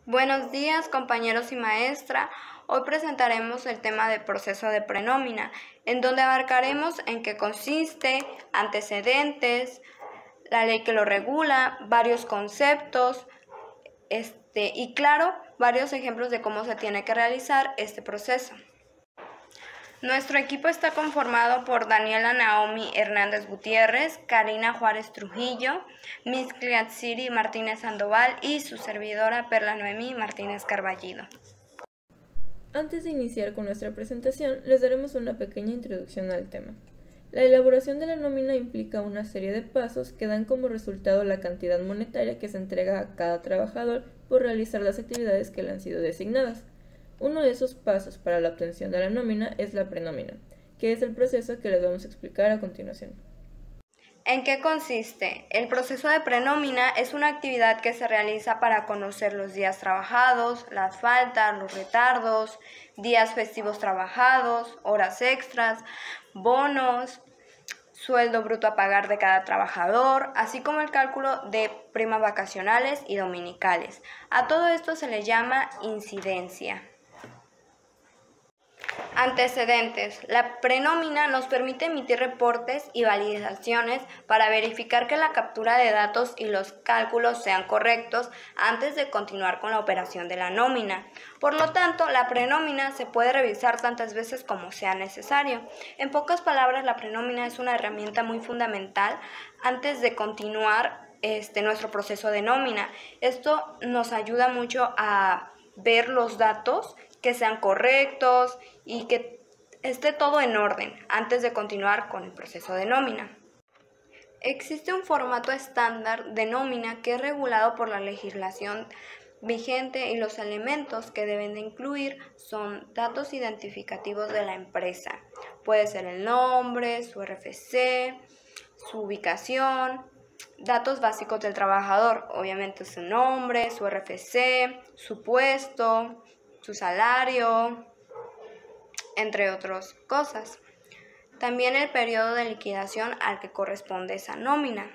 Buenos días, compañeros y maestra. Hoy presentaremos el tema de proceso de prenómina, en donde abarcaremos en qué consiste, antecedentes, la ley que lo regula, varios conceptos, y claro, varios ejemplos de cómo se tiene que realizar este proceso. Nuestro equipo está conformado por Daniela Naomi Hernández Gutiérrez, Karina Juárez Trujillo, Miss Cliatsiri Martínez Sandoval y su servidora Perla Noemí Martínez Carballido. Antes de iniciar con nuestra presentación, les daremos una pequeña introducción al tema. La elaboración de la nómina implica una serie de pasos que dan como resultado la cantidad monetaria que se entrega a cada trabajador por realizar las actividades que le han sido designadas. Uno de esos pasos para la obtención de la nómina es la prenómina, que es el proceso que les vamos a explicar a continuación. ¿En qué consiste? El proceso de prenómina es una actividad que se realiza para conocer los días trabajados, las faltas, los retardos, días festivos trabajados, horas extras, bonos, sueldo bruto a pagar de cada trabajador, así como el cálculo de primas vacacionales y dominicales. A todo esto se le llama incidencia. Antecedentes. La prenómina nos permite emitir reportes y validaciones para verificar que la captura de datos y los cálculos sean correctos antes de continuar con la operación de la nómina. Por lo tanto, la prenómina se puede revisar tantas veces como sea necesario. En pocas palabras, la prenómina es una herramienta muy fundamental antes de continuar nuestro proceso de nómina. Esto nos ayuda mucho a ver los datos que sean correctos y que esté todo en orden antes de continuar con el proceso de nómina. Existe un formato estándar de nómina que es regulado por la legislación vigente y los elementos que deben de incluir son datos identificativos de la empresa. Puede ser el nombre, su RFC, su ubicación, datos básicos del trabajador, obviamente su nombre, su RFC, su puesto, su salario, entre otras cosas. También el periodo de liquidación al que corresponde esa nómina.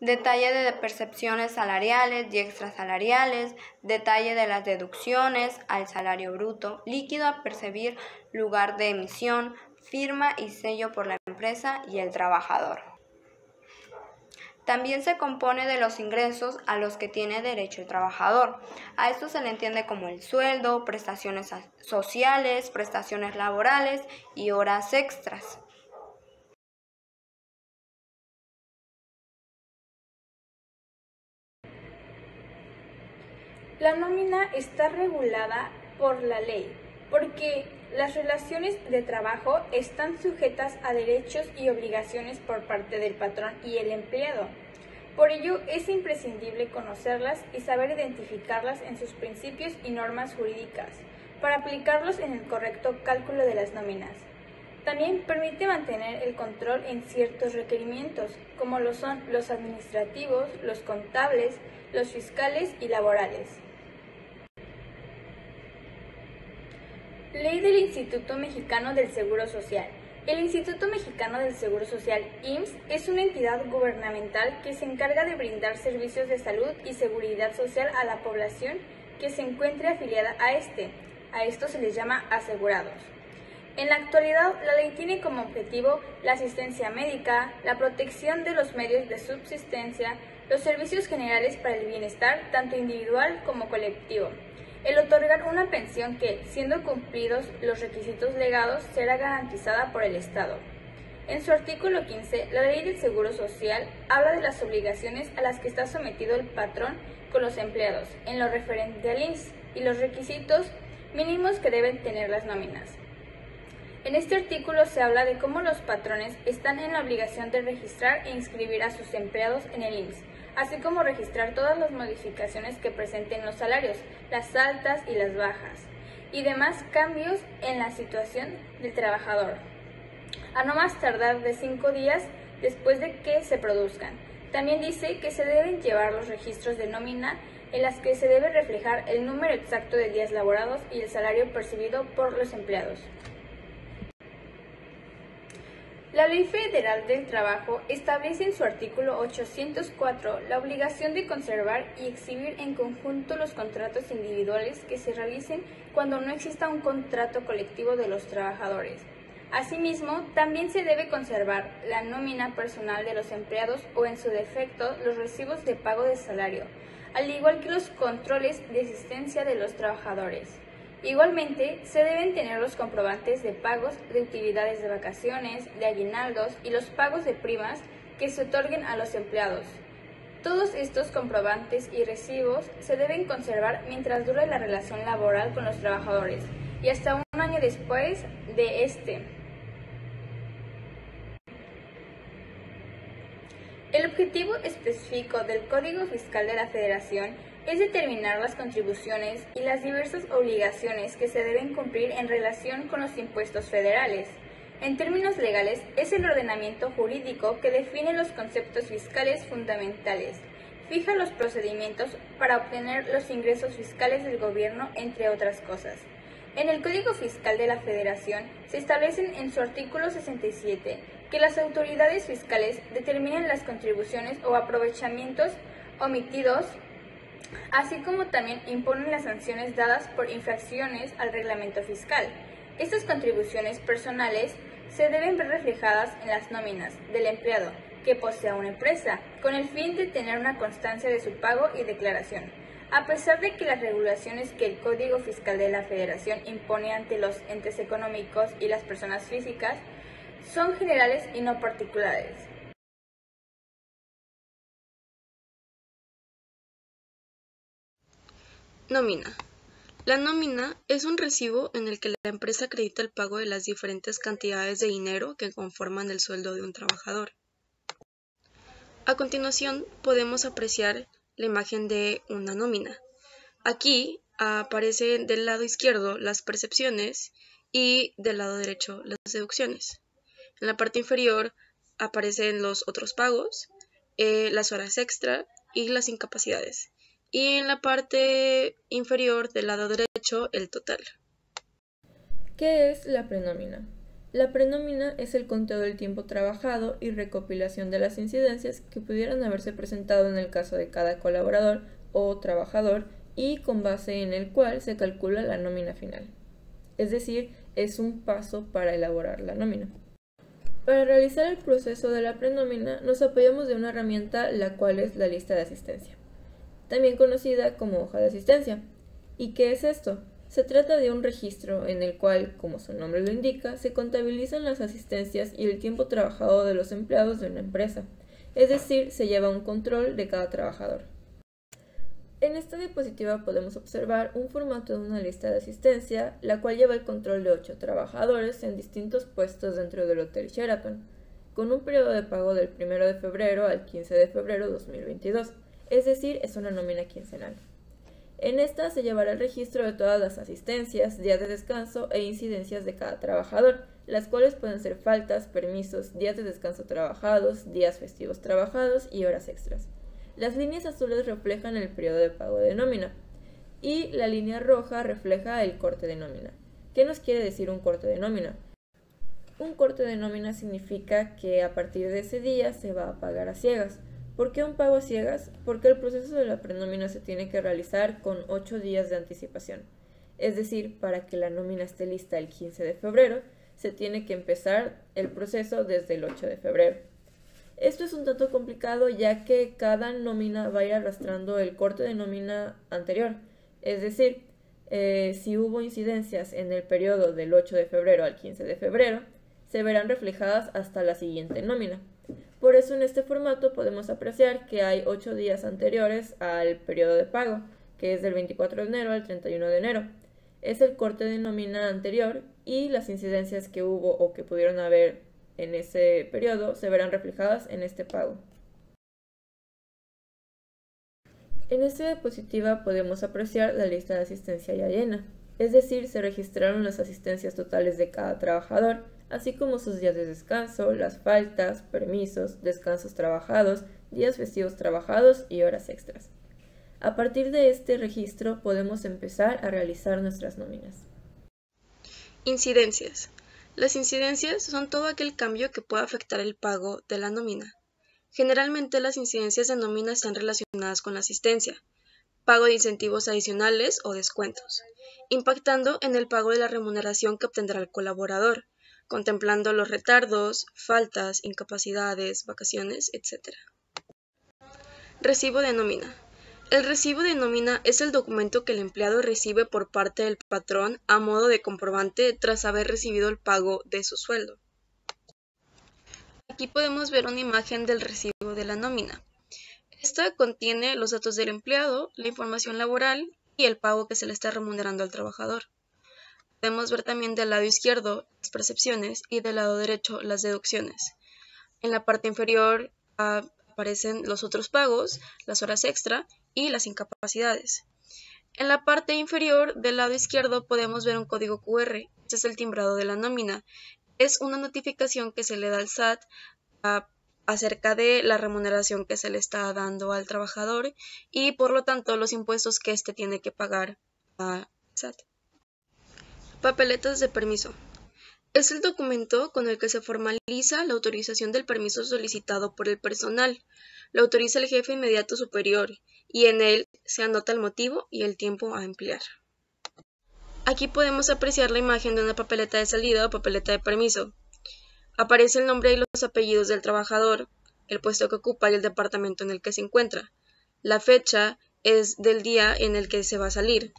Detalle de percepciones salariales y extrasalariales, detalle de las deducciones al salario bruto, líquido a percibir, lugar de emisión, firma y sello por la empresa y el trabajador. También se compone de los ingresos a los que tiene derecho el trabajador. A esto se le entiende como el sueldo, prestaciones sociales, prestaciones laborales y horas extras. La nómina está regulada por la ley, porque las relaciones de trabajo están sujetas a derechos y obligaciones por parte del patrón y el empleado. Por ello, es imprescindible conocerlas y saber identificarlas en sus principios y normas jurídicas, para aplicarlos en el correcto cálculo de las nóminas. También permite mantener el control en ciertos requerimientos, como lo son los administrativos, los contables, los fiscales y laborales. Ley del Instituto Mexicano del Seguro Social. El Instituto Mexicano del Seguro Social, IMSS, es una entidad gubernamental que se encarga de brindar servicios de salud y seguridad social a la población que se encuentre afiliada a este. A esto se les llama asegurados. En la actualidad, la ley tiene como objetivo la asistencia médica, la protección de los medios de subsistencia, los servicios generales para el bienestar, tanto individual como colectivo. El otorgar una pensión que, siendo cumplidos los requisitos legados, será garantizada por el Estado. En su artículo 15, la Ley del Seguro Social habla de las obligaciones a las que está sometido el patrón con los empleados, en lo referente al IMSS, y los requisitos mínimos que deben tener las nóminas. En este artículo se habla de cómo los patrones están en la obligación de registrar e inscribir a sus empleados en el IMSS, así como registrar todas las modificaciones que presenten los salarios, las altas y las bajas, y demás cambios en la situación del trabajador, a no más tardar de 5 días después de que se produzcan. También dice que se deben llevar los registros de nómina en las que se debe reflejar el número exacto de días laborados y el salario percibido por los empleados. La Ley Federal del Trabajo establece en su artículo 804 la obligación de conservar y exhibir en conjunto los contratos individuales que se realicen cuando no exista un contrato colectivo de los trabajadores. Asimismo, también se debe conservar la nómina personal de los empleados o, en su defecto, los recibos de pago de salario, al igual que los controles de asistencia de los trabajadores. Igualmente, se deben tener los comprobantes de pagos de utilidades de vacaciones, de aguinaldos y los pagos de primas que se otorguen a los empleados. Todos estos comprobantes y recibos se deben conservar mientras dure la relación laboral con los trabajadores y hasta un año después de este. El objetivo específico del Código Fiscal de la Federación es determinar las contribuciones y las diversas obligaciones que se deben cumplir en relación con los impuestos federales. En términos legales, es el ordenamiento jurídico que define los conceptos fiscales fundamentales, fija los procedimientos para obtener los ingresos fiscales del gobierno, entre otras cosas. En el Código Fiscal de la Federación se establecen en su artículo 67 que las autoridades fiscales determinan las contribuciones o aprovechamientos omitidos, así como también imponen las sanciones dadas por infracciones al reglamento fiscal. Estas contribuciones personales se deben ver reflejadas en las nóminas del empleado que posea una empresa, con el fin de tener una constancia de su pago y declaración. A pesar de que las regulaciones que el Código Fiscal de la Federación impone ante los entes económicos y las personas físicas son generales y no particulares. Nómina. La nómina es un recibo en el que la empresa acredita el pago de las diferentes cantidades de dinero que conforman el sueldo de un trabajador. A continuación podemos apreciar la imagen de una nómina. Aquí aparecen del lado izquierdo las percepciones y del lado derecho las deducciones. En la parte inferior aparecen los otros pagos, las horas extra y las incapacidades. Y en la parte inferior del lado derecho el total. ¿Qué es la prenómina? La prenómina es el conteo del tiempo trabajado y recopilación de las incidencias que pudieran haberse presentado en el caso de cada colaborador o trabajador y con base en el cual se calcula la nómina final. Es decir, es un paso para elaborar la nómina. Para realizar el proceso de la prenómina nos apoyamos de una herramienta la cual es la lista de asistencia, también conocida como hoja de asistencia. ¿Y qué es esto? Se trata de un registro en el cual, como su nombre lo indica, se contabilizan las asistencias y el tiempo trabajado de los empleados de una empresa, es decir, se lleva un control de cada trabajador. En esta diapositiva podemos observar un formato de una lista de asistencia, la cual lleva el control de 8 trabajadores en distintos puestos dentro del Hotel Sheraton, con un periodo de pago del 1 de febrero al 15 de febrero de 2022, es decir, es una nómina quincenal. En esta se llevará el registro de todas las asistencias, días de descanso e incidencias de cada trabajador, las cuales pueden ser faltas, permisos, días de descanso trabajados, días festivos trabajados y horas extras. Las líneas azules reflejan el periodo de pago de nómina y la línea roja refleja el corte de nómina. ¿Qué nos quiere decir un corte de nómina? Un corte de nómina significa que a partir de ese día se va a pagar a ciegas. ¿Por qué un pago a ciegas? Porque el proceso de la prenómina se tiene que realizar con 8 días de anticipación. Es decir, para que la nómina esté lista el 15 de febrero, se tiene que empezar el proceso desde el 8 de febrero. Esto es un tanto complicado ya que cada nómina va a ir arrastrando el corte de nómina anterior. Es decir, si hubo incidencias en el periodo del 8 de febrero al 15 de febrero, se verán reflejadas hasta la siguiente nómina. Por eso en este formato podemos apreciar que hay 8 días anteriores al periodo de pago, que es del 24 de enero al 31 de enero. Es el corte de nómina anterior y las incidencias que hubo o que pudieron haber en ese periodo se verán reflejadas en este pago. En esta diapositiva podemos apreciar la lista de asistencia ya llena, es decir, se registraron las asistencias totales de cada trabajador, así como sus días de descanso, las faltas, permisos, descansos trabajados, días festivos trabajados y horas extras. A partir de este registro podemos empezar a realizar nuestras nóminas. Incidencias. Las incidencias son todo aquel cambio que pueda afectar el pago de la nómina. Generalmente las incidencias de nómina están relacionadas con la asistencia, pago de incentivos adicionales o descuentos, impactando en el pago de la remuneración que obtendrá el colaborador, contemplando los retardos, faltas, incapacidades, vacaciones, etc. Recibo de nómina. El recibo de nómina es el documento que el empleado recibe por parte del patrón a modo de comprobante tras haber recibido el pago de su sueldo. Aquí podemos ver una imagen del recibo de la nómina. Esta contiene los datos del empleado, la información laboral y el pago que se le está remunerando al trabajador. Podemos ver también del lado izquierdo las percepciones y del lado derecho las deducciones. En la parte inferior aparecen los otros pagos, las horas extra y las incapacidades. En la parte inferior del lado izquierdo podemos ver un código QR. Este es el timbrado de la nómina. Es una notificación que se le da al SAT acerca de la remuneración que se le está dando al trabajador y por lo tanto los impuestos que éste tiene que pagar al SAT. Papeletas de permiso. Es el documento con el que se formaliza la autorización del permiso solicitado por el personal. Lo autoriza el jefe inmediato superior y en él se anota el motivo y el tiempo a emplear. Aquí podemos apreciar la imagen de una papeleta de salida o papeleta de permiso. Aparece el nombre y los apellidos del trabajador, el puesto que ocupa y el departamento en el que se encuentra. La fecha es del día en el que se va a salir.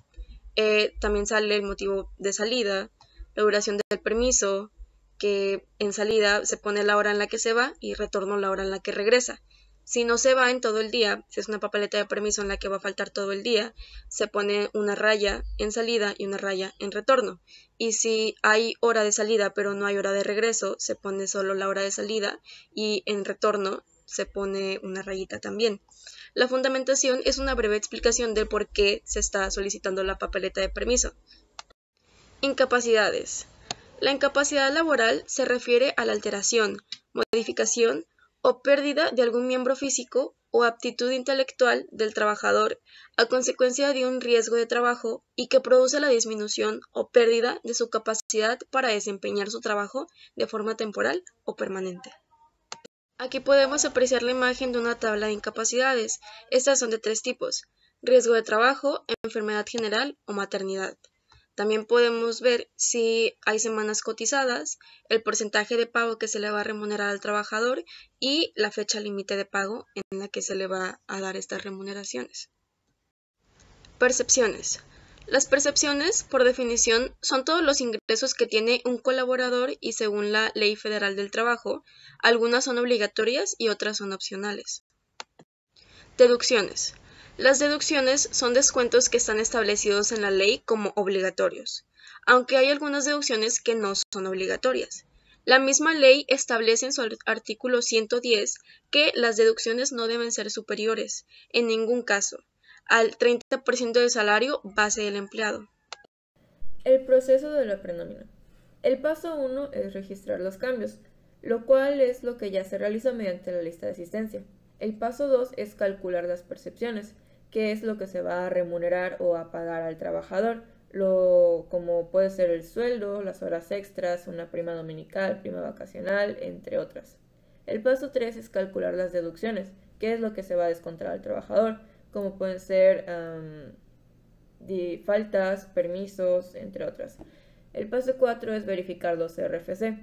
También sale el motivo de salida, la duración del permiso, que en salida se pone la hora en la que se va y retorno la hora en la que regresa. Si no se va en todo el día, si es una papeleta de permiso en la que va a faltar todo el día, se pone una raya en salida y una raya en retorno. Y si hay hora de salida pero no hay hora de regreso, se pone solo la hora de salida y en retorno se pone una rayita también. La fundamentación es una breve explicación del por qué se está solicitando la papeleta de permiso. Incapacidades. La incapacidad laboral se refiere a la alteración, modificación o pérdida de algún miembro físico o aptitud intelectual del trabajador a consecuencia de un riesgo de trabajo y que produce la disminución o pérdida de su capacidad para desempeñar su trabajo de forma temporal o permanente. Aquí podemos apreciar la imagen de una tabla de incapacidades. Estas son de 3 tipos: riesgo de trabajo, enfermedad general o maternidad. También podemos ver si hay semanas cotizadas, el porcentaje de pago que se le va a remunerar al trabajador y la fecha límite de pago en la que se le va a dar estas remuneraciones. Percepciones. Las percepciones, por definición, son todos los ingresos que tiene un colaborador y según la Ley Federal del Trabajo, algunas son obligatorias y otras son opcionales. Deducciones. Las deducciones son descuentos que están establecidos en la ley como obligatorios, aunque hay algunas deducciones que no son obligatorias. La misma ley establece en su artículo 110 que las deducciones no deben ser superiores, en ningún caso, al 30% del salario base del empleado. El proceso de la prenómina. El paso 1 es registrar los cambios, lo cual es lo que ya se realiza mediante la lista de asistencia. El paso 2 es calcular las percepciones, que es lo que se va a remunerar o a pagar al trabajador, como puede ser el sueldo, las horas extras, una prima dominical, prima vacacional, entre otras. El paso 3 es calcular las deducciones, que es lo que se va a descontar al trabajador, como pueden ser faltas, permisos, entre otras. El paso 4 es verificar los RFC.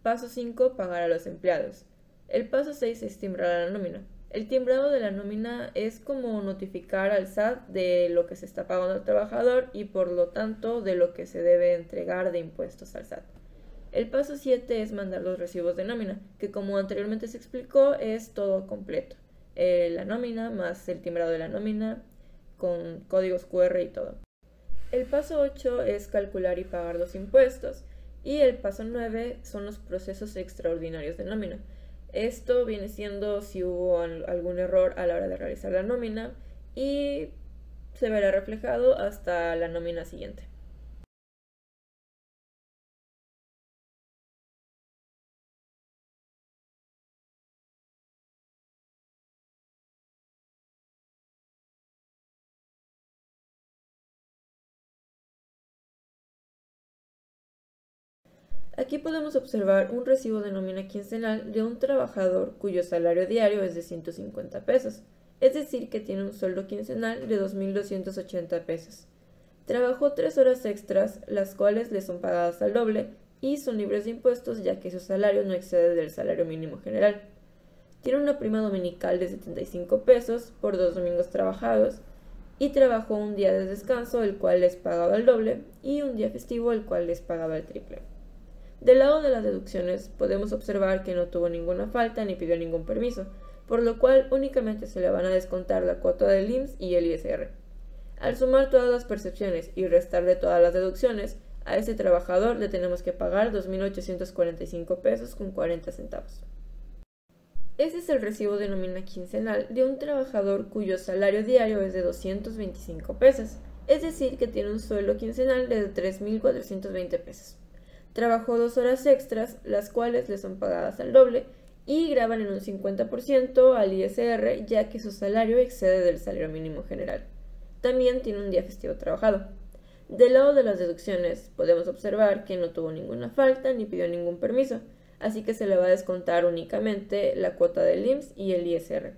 Paso 5, pagar a los empleados. El paso 6 es timbrar la nómina. El timbrado de la nómina es como notificar al SAT de lo que se está pagando al trabajador y por lo tanto de lo que se debe entregar de impuestos al SAT. El paso 7 es mandar los recibos de nómina, que como anteriormente se explicó es todo completo. La nómina más el timbrado de la nómina con códigos QR y todo. El paso 8 es calcular y pagar los impuestos y el paso 9 son los procesos extraordinarios de nómina. Esto viene siendo si hubo algún error a la hora de realizar la nómina y se verá reflejado hasta la nómina siguiente. Aquí podemos observar un recibo de nómina quincenal de un trabajador cuyo salario diario es de 150 pesos, es decir, que tiene un sueldo quincenal de 2.280 pesos. Trabajó 3 horas extras, las cuales le son pagadas al doble y son libres de impuestos ya que su salario no excede del salario mínimo general. Tiene una prima dominical de 75 pesos por 2 domingos trabajados y trabajó un día de descanso, el cual es pagado al doble, y un día festivo, el cual es pagado al triple. Del lado de las deducciones, podemos observar que no tuvo ninguna falta ni pidió ningún permiso, por lo cual únicamente se le van a descontar la cuota del IMSS y el ISR. Al sumar todas las percepciones y restarle todas las deducciones, a ese trabajador le tenemos que pagar 2.845 pesos con 40 centavos. Ese es el recibo de nómina quincenal de un trabajador cuyo salario diario es de 225 pesos, es decir, que tiene un sueldo quincenal de 3.420 pesos. Trabajó 2 horas extras, las cuales le son pagadas al doble y graban en un 50% al ISR, ya que su salario excede del salario mínimo general. También tiene un día festivo trabajado. Del lado de las deducciones, podemos observar que no tuvo ninguna falta ni pidió ningún permiso, así que se le va a descontar únicamente la cuota del IMSS y el ISR.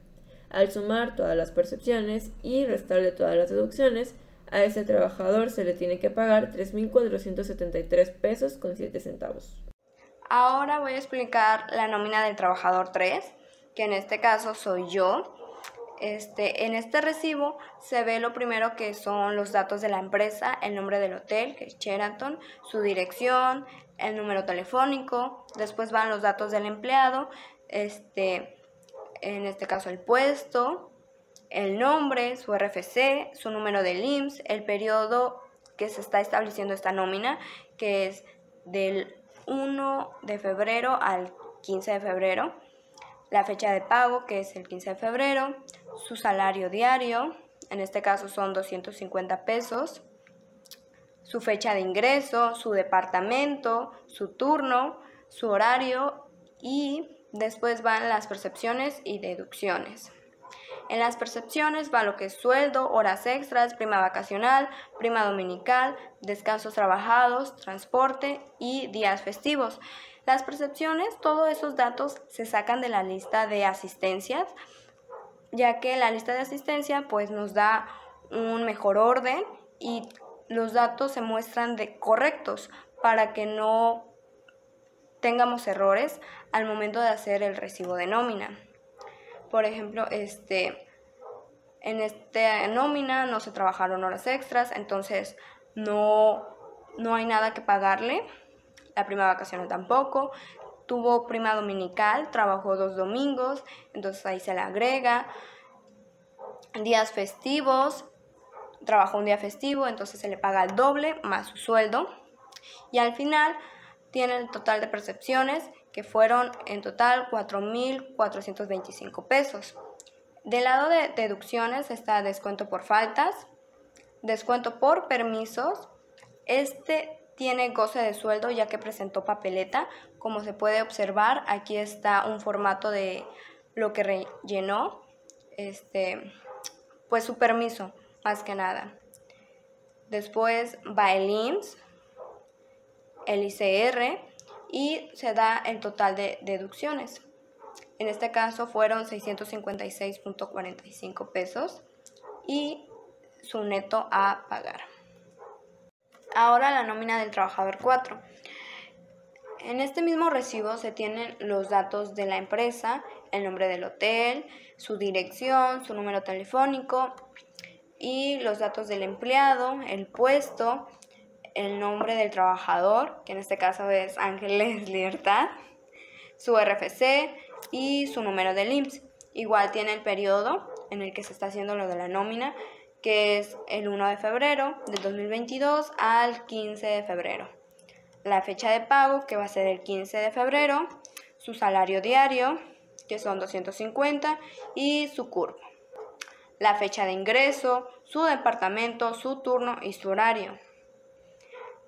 Al sumar todas las percepciones y restarle todas las deducciones, a ese trabajador se le tiene que pagar 3.473 pesos con 7 centavos. Ahora voy a explicar la nómina del trabajador 3, que en este caso soy yo. En este recibo se ve lo primero que son los datos de la empresa, el nombre del hotel, que es Sheraton, su dirección, el número telefónico, después van los datos del empleado, en este caso el puesto, el nombre, su RFC, su número del IMSS, el periodo que se está estableciendo esta nómina, que es del 1 de febrero al 15 de febrero, la fecha de pago, que es el 15 de febrero, su salario diario, en este caso son 250 pesos, su fecha de ingreso, su departamento, su turno, su horario y después van las percepciones y deducciones. En las percepciones va lo que es sueldo, horas extras, prima vacacional, prima dominical, descansos trabajados, transporte y días festivos. Las percepciones, todos esos datos se sacan de la lista de asistencias, ya que la lista de asistencia pues nos da un mejor orden y los datos se muestran correctos para que no tengamos errores al momento de hacer el recibo de nómina. Por ejemplo, en esta nómina no se trabajaron horas extras, entonces no hay nada que pagarle. La prima vacacional tampoco. Tuvo prima dominical, trabajó 2 domingos, entonces ahí se le agrega. Días festivos, trabajó un día festivo, entonces se le paga el doble más su sueldo. Y al final tiene el total de percepciones, que fueron en total 4.425 pesos. Del lado de deducciones está descuento por faltas, descuento por permisos. Tiene goce de sueldo ya que presentó papeleta. Como se puede observar, aquí está un formato de lo que rellenó, pues su permiso, más que nada. Después va el IMSS, el ICR y se da el total de deducciones. En este caso fueron 656.45 pesos y su neto a pagar. Ahora la nómina del trabajador 4. En este mismo recibo se tienen los datos de la empresa, el nombre del hotel, su dirección, su número telefónico y los datos del empleado, el puesto, el nombre del trabajador, que en este caso es Ángeles Libertad, su RFC y su número del IMSS. Igual tiene el periodo en el que se está haciendo lo de la nómina, que es el 1 de febrero del 2022 al 15 de febrero. La fecha de pago, que va a ser el 15 de febrero, su salario diario, que son 250, y su curva. La fecha de ingreso, su departamento, su turno y su horario.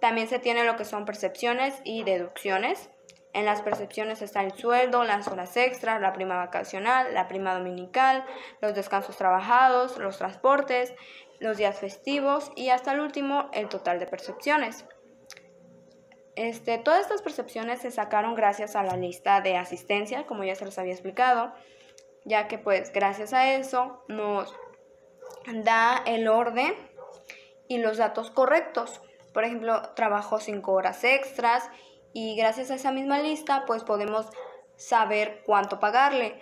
También se tiene lo que son percepciones y deducciones. En las percepciones está el sueldo, las horas extras, la prima vacacional, la prima dominical, los descansos trabajados, los transportes, los días festivos y hasta el último el total de percepciones. Todas estas percepciones se sacaron gracias a la lista de asistencia, como ya se los había explicado, ya que pues gracias a eso nos da el orden y los datos correctos. Por ejemplo, trabajó 5 horas extras y gracias a esa misma lista pues podemos saber cuánto pagarle.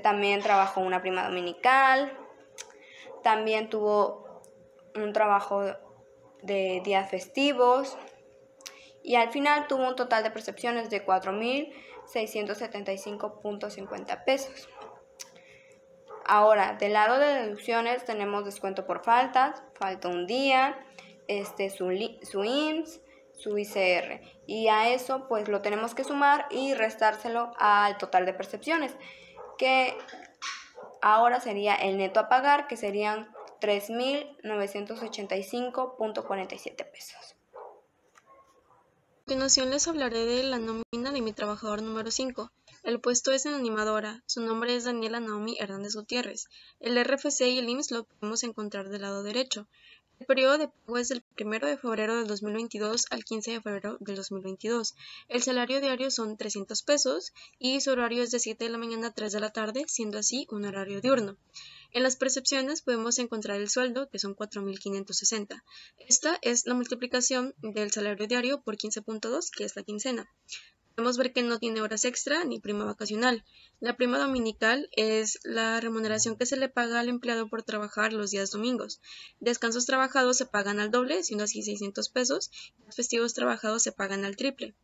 También trabajó una prima dominical, también tuvo un trabajo de días festivos y al final tuvo un total de percepciones de 4,675.50 pesos. Ahora, del lado de deducciones tenemos descuento por faltas, falta un día, su IMSS, su ICR, y a eso pues lo tenemos que sumar y restárselo al total de percepciones, que ahora sería el neto a pagar, que serían 3,985.47 pesos. A continuación les hablaré de la nómina de mi trabajador número 5. El puesto es en animadora. Su nombre es Daniela Naomi Hernández Gutiérrez. El RFC y el IMSS lo podemos encontrar del lado derecho. El periodo de pago es del 1 de febrero del 2022 al 15 de febrero del 2022. El salario diario son 300 pesos y su horario es de 7 de la mañana a 3 de la tarde, siendo así un horario diurno. En las percepciones podemos encontrar el sueldo, que son 4,560. Esta es la multiplicación del salario diario por 15.2, que es la quincena. Podemos ver que no tiene horas extra ni prima vacacional. La prima dominical es la remuneración que se le paga al empleado por trabajar los días domingos. Descansos trabajados se pagan al doble, siendo así 600 pesos, y los festivos trabajados se pagan al triple.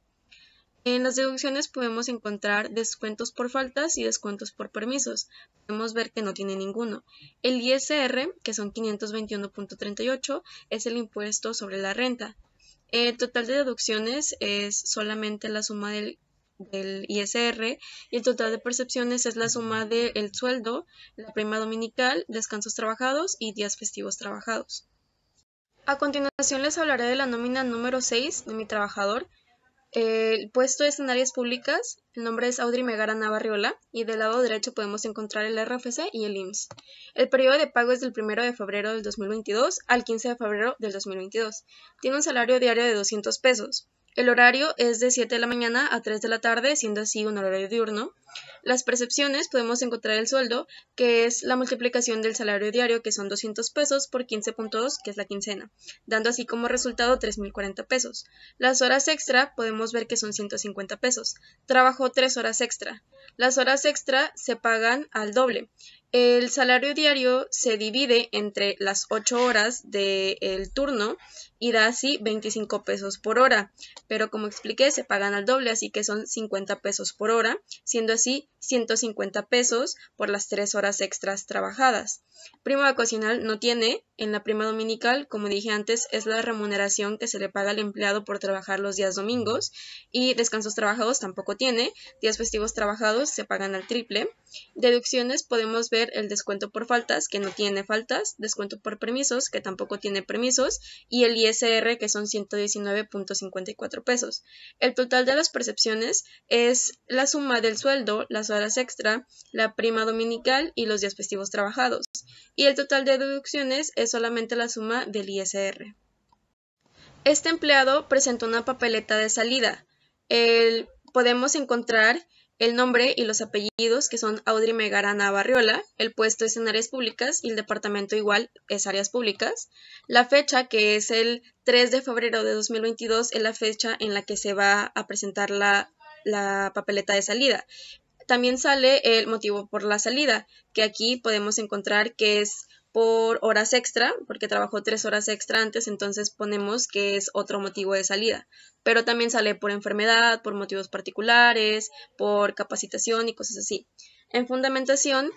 En las deducciones podemos encontrar descuentos por faltas y descuentos por permisos. Podemos ver que no tiene ninguno. El ISR, que son 521.38, es el impuesto sobre la renta. El total de deducciones es solamente la suma del ISR y el total de percepciones es la suma del sueldo, la prima dominical, descansos trabajados y días festivos trabajados. A continuación les hablaré de la nómina número 6 de mi trabajador. El puesto es en áreas públicas, el nombre es Audrey Megara Navarriola y del lado derecho podemos encontrar el RFC y el IMSS. El periodo de pago es del 1 de febrero del 2022 al 15 de febrero del 2022. Tiene un salario diario de 200 pesos. El horario es de 7 de la mañana a 3 de la tarde, siendo así un horario diurno. Las percepciones podemos encontrar el sueldo, que es la multiplicación del salario diario, que son 200 pesos por 15.2, que es la quincena, dando así como resultado 3,040 pesos. Las horas extra podemos ver que son 150 pesos. Trabajó 3 horas extra. Las horas extra se pagan al doble. El salario diario se divide entre las 8 horas del turno y da así 25 pesos por hora, pero como expliqué se pagan al doble, así que son 50 pesos por hora, siendo así 150 pesos por las 3 horas extras trabajadas. Prima vacacional no tiene. En la prima dominical, como dije antes, es la remuneración que se le paga al empleado por trabajar los días domingos, y descansos trabajados tampoco tiene. Días festivos trabajados se pagan al triple. Deducciones podemos ver el descuento por faltas, que no tiene faltas, descuento por permisos, que tampoco tiene permisos, y el ISR, que son 119.54 pesos. El total de las percepciones es la suma del sueldo, las horas extra, la prima dominical y los días festivos trabajados. Y el total de deducciones es solamente la suma del ISR. Este empleado presentó una papeleta de salida. Podemos encontrar el nombre y los apellidos, que son Audrey Megara Navarriola. El puesto es en áreas públicas y el departamento igual es áreas públicas. La fecha, que es el 3 de febrero de 2022, es la fecha en la que se va a presentar la papeleta de salida. También sale el motivo por la salida, que aquí podemos encontrar que es por horas extra, porque trabajó 3 horas extra antes, entonces ponemos que es otro motivo de salida. Pero también sale por enfermedad, por motivos particulares, por capacitación y cosas así. En fundamentación,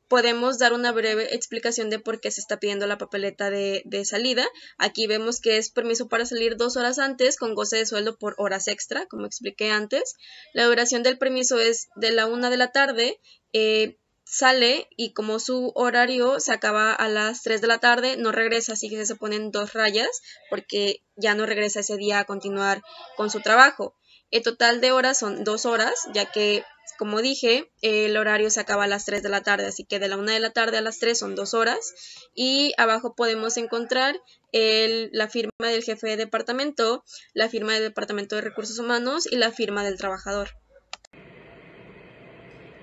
podemos dar una breve explicación de por qué se está pidiendo la papeleta de salida. Aquí vemos que es permiso para salir 2 horas antes con goce de sueldo por horas extra, como expliqué antes. La duración del permiso es de la 1 de la tarde, sale y como su horario se acaba a las 3 de la tarde, no regresa, así que se ponen 2 rayas porque ya no regresa ese día a continuar con su trabajo. El total de horas son 2 horas, ya que Como dije, el horario se acaba a las 3 de la tarde, así que de la 1 de la tarde a las 3 son 2 horas. Y abajo podemos encontrar la firma del jefe de departamento, la firma del departamento de recursos humanos y la firma del trabajador.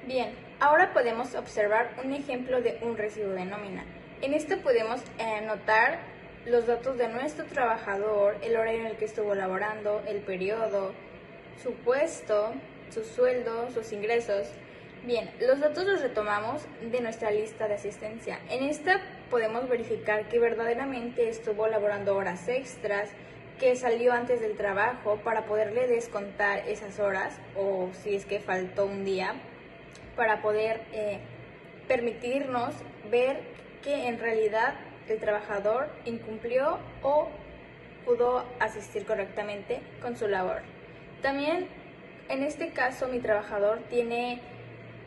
Bien, ahora podemos observar un ejemplo de un recibo de nómina. En esto podemos anotar los datos de nuestro trabajador, el horario en el que estuvo laborando, el periodo, su puesto, su sueldo, sus ingresos. Bien, los datos los retomamos de nuestra lista de asistencia. En esta podemos verificar que verdaderamente estuvo laborando horas extras, que salió antes del trabajo para poderle descontar esas horas, o si es que faltó un día, para poder permitirnos ver que en realidad el trabajador incumplió o pudo asistir correctamente con su labor. También en este caso mi trabajador tiene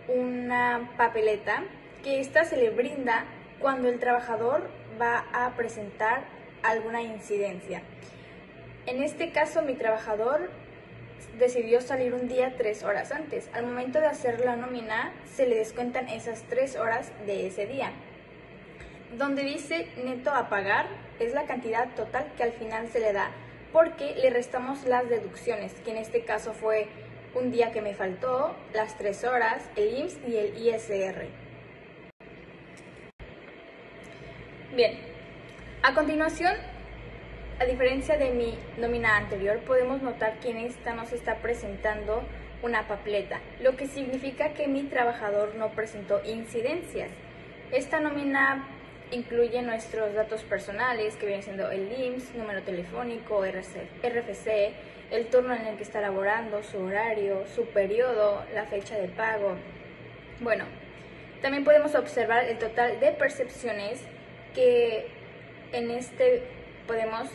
una papeleta que esta se le brinda cuando el trabajador va a presentar alguna incidencia. En este caso mi trabajador decidió salir un día 3 horas antes. Al momento de hacer la nómina se le descuentan esas 3 horas de ese día. Donde dice neto a pagar es la cantidad total que al final se le da, porque le restamos las deducciones, que en este caso fue un día que me faltó, las 3 horas, el IMSS y el ISR. Bien, a continuación, a diferencia de mi nómina anterior, podemos notar que en esta nos está presentando una papeleta, lo que significa que mi trabajador no presentó incidencias. Esta nómina incluye nuestros datos personales, que vienen siendo el IMSS, número telefónico, RFC, el turno en el que está laborando, su horario, su periodo, la fecha de pago. Bueno, también podemos observar el total de percepciones, que en este podemos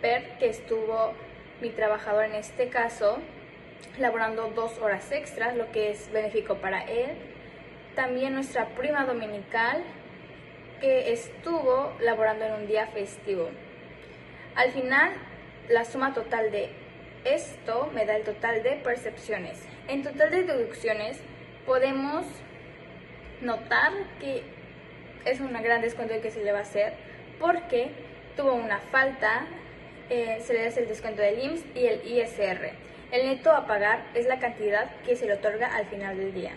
ver que estuvo mi trabajador en este caso laborando 2 horas extras, lo que es benéfico para él. También nuestra prima dominical, que estuvo laborando en un día festivo. Al final, la suma total de esto me da el total de percepciones. En total de deducciones podemos notar que es un gran descuento que se le va a hacer, porque tuvo una falta, se le hace el descuento del IMSS y el ISR. El neto a pagar es la cantidad que se le otorga al final del día.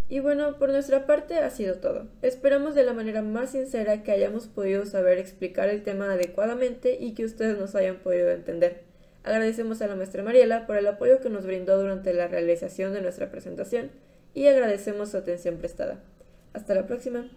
Y bueno, por nuestra parte ha sido todo. Esperamos de la manera más sincera que hayamos podido saber explicar el tema adecuadamente y que ustedes nos hayan podido entender. Agradecemos a la maestra Mariela por el apoyo que nos brindó durante la realización de nuestra presentación y agradecemos su atención prestada. Hasta la próxima.